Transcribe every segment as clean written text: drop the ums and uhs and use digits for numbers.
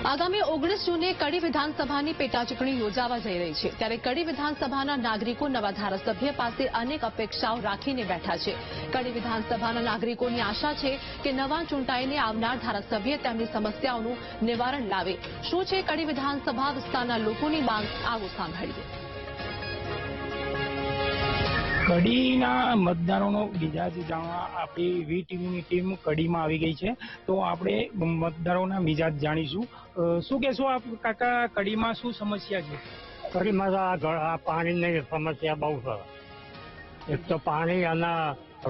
આગામી 19 જૂને કડી વિધાનસભાની પેટાચૂંટણી યોજાવા જઈ રહી છે ત્યારે કડી વિધાનસભાના નાગરિકો નવા ધારાસભ્ય પાસે અનેક અપેક્ષાઓ રાખીને બેઠા છે। કડી વિધાનસભાના નાગરિકોની આશા છે કે નવા ચૂંટાઈને આવનાર ધારાસભ્ય તેમની સમસ્યાઓનું નિવારણ લાવે। શું છે કડી વિધાનસભા વિસ્તારના લોકોની માંગ, આવો સાંભળીએ। કડીના મતદારોનો મિજાજ જાણવા આપણી વીટીવીની ટીમ કડીમાં આવી ગઈ છે, તો આપણે મતદારોના મિજાજ જાણીશું। શું કહેશો આપ કાકા, કડીમાં શું સમસ્યા છે? કડીમાં આ પાણીની સમસ્યા બહુ છે। એક તો પાણી અને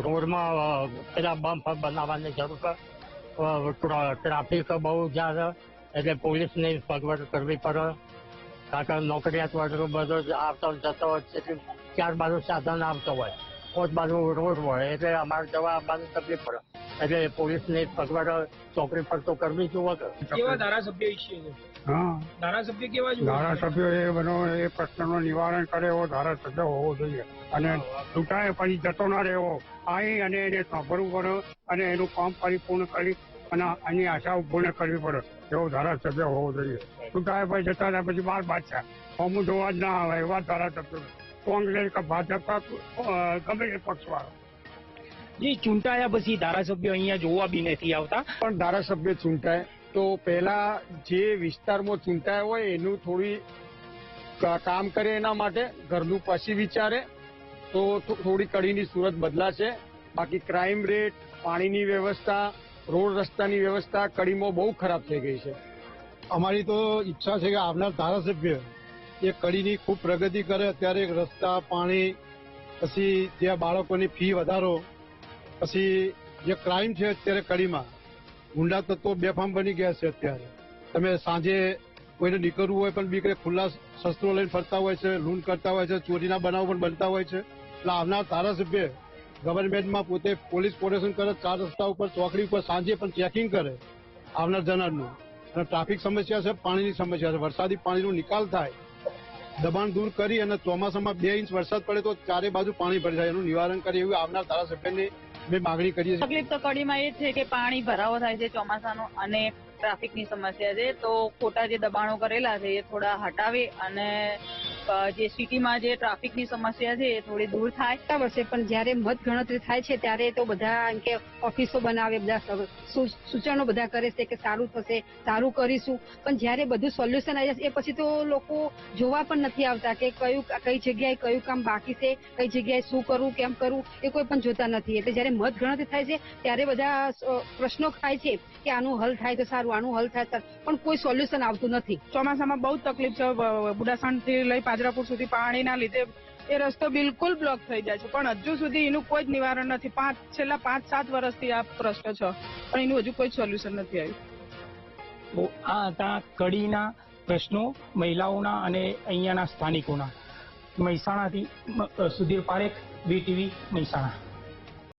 રોડમાં પેલા બમ્પ બનાવવાની જરૂર છે, ટ્રાફિક બહુ જ્યાં છે એટલે પોલીસની સગવડ કરવી પડે, કારણ કે નોકરિયાત વર્ગ બધો આવતો જતો એટલે 4 બાજુ સાધન આવતો હોય, 5 બાજુ રોડ હોય એટલે અમારે જવા આવવાની તકલીફ પડે, એટલે પોલીસની સગવડ ચોકડી પર તો કરવી જોઈએ। કેવા ધારાસભ્ય ઈચ્છીએ છે? ધારાસભ્ય કેવા જોઈએ? ધારાસભ્ય એ પ્રશ્નનું નિવારણ કરે એવો ધારાસભ્ય હોવો જોઈએ, અને ચૂંટાય પછી જતો ના રહેવો, આવી અને એને સાંભળવું પડે અને એનું કામ પરિપૂર્ણ કરી અને એની આશાઓ પૂર્ણ કરવી પડે એવો ધારાસભ્ય હોવો જોઈએ। ચૂંટાય પછી જતા રહ્યા પછી બાર બાદશાહ હોમું જોવા જ ના આવે એવા ધારાસભ્ય, કોંગ્રેસ કે ભાજપ ગમે એ પક્ષવાળો। જે ચૂંટાયા પછી ધારાસભ્ય અહીંયા જોવા બી નથી આવતા, પણ ધારાસભ્ય ચૂંટાય તો પહેલા જે વિસ્તારમાં ચૂંટાયા હોય એનું થોડી કામ કરે, એના માટે ઘરનું પછી વિચારે તો થોડી કડીની સુરત બદલાશે। બાકી ક્રાઇમ રેટ, પાણીની વ્યવસ્થા, રોડ રસ્તાની વ્યવસ્થા કડીમાં બહુ ખરાબ થઈ ગઈ છે। અમારી તો ઈચ્છા છે કે આવનાર ધારાસભ્ય એ કડીની ખૂબ પ્રગતિ કરે। અત્યારે રસ્તા, પાણી, પછી ત્યાં બાળકોની ફી વધારો, પછી જે ક્રાઇમ છે અત્યારે કડીમાં ગુંડા તત્વો બેફામ બની ગયા છે। અત્યારે તમે સાંજે કોઈને નીકળવું હોય પણ બીક ખુલ્લા શસ્ત્રો લઈને ફરતા હોય છે, લૂંટ કરતા હોય છે, ચોરીના બનાવ પણ બનતા હોય છે। એટલે આવનાર ધારાસભ્ય ગવર્મેન્ટમાં પોતે પોલીસ પ્રોટેક્શન કરે, 4 રસ્તા ઉપર, ચોકડી ઉપર સાંજે પણ ચેકિંગ કરે આવનાર જનારનું। અને ટ્રાફિક સમસ્યા છે, પાણીની સમસ્યા છે, વરસાદી પાણીનો નિકાલ થાય, દબાણ દૂર કરી અને ચોમાસામાં 2 ઇંચ વરસાદ પડે તો 4 બાજુ પાણી ભરી જાય, એનું નિવારણ કરે એવું આવનાર ધારાસભ્યને મેં માગણી કરી છે। તકલીફ તો કડીમાં એ છે કે પાણી ભરાવો થાય છે ચોમાસાનો અને ટ્રાફિકની સમસ્યા છે, તો ખોટા જે દબાણો કરેલા છે એ થોડા હટાવે અને જે સિટીમાં જે ટ્રાફિકની સમસ્યા છે એ થોડી દૂર થાય। વર્ષે પણ જયારે મત ગણતરી થાય છે ત્યારે તો બધા એમ કે ઓફિસો બનાવે, બધા સૂચનો બધા કરે છે કે સારું થશે, સારું કરીશું, પણ જયારે બધું સોલ્યુશન આવી જશે એ પછી તો લોકો જોવા પણ નથી આવતા કે કઈ જગ્યાએ કયું કામ બાકી છે, કઈ જગ્યાએ શું કરવું, કેમ કરવું એ કોઈ પણ જોતા નથી। એટલે જયારે મત ગણતરી થાય છે ત્યારે બધા પ્રશ્નો થાય છે કે આનું હલ થાય તો સારું, આનું હલ થાય સારું, પણ કોઈ સોલ્યુશન આવતું નથી। ચોમાસામાં બહુ તકલીફ છે, બુડાસણથી લઈ પાજરાપુર સુધી પાણીના લીધે એ રસ્તો બિલકુલ બ્લોક થઈ જાય છે, પણ હજુ સુધી એનું કોઈ જ નિવારણ નથી। છેલ્લા 5-7 વર્ષથી આ પ્રશ્ન છે, પણ એનું હજુ કોઈ સોલ્યુશન નથી આવ્યું। તો આ હતા કડીના પ્રશ્નો મહિલાઓના અને અહીંયાના સ્થાનિકોના। મહેસાણાથી સુધીર પારેખ, વીટીવી મહેસાણા।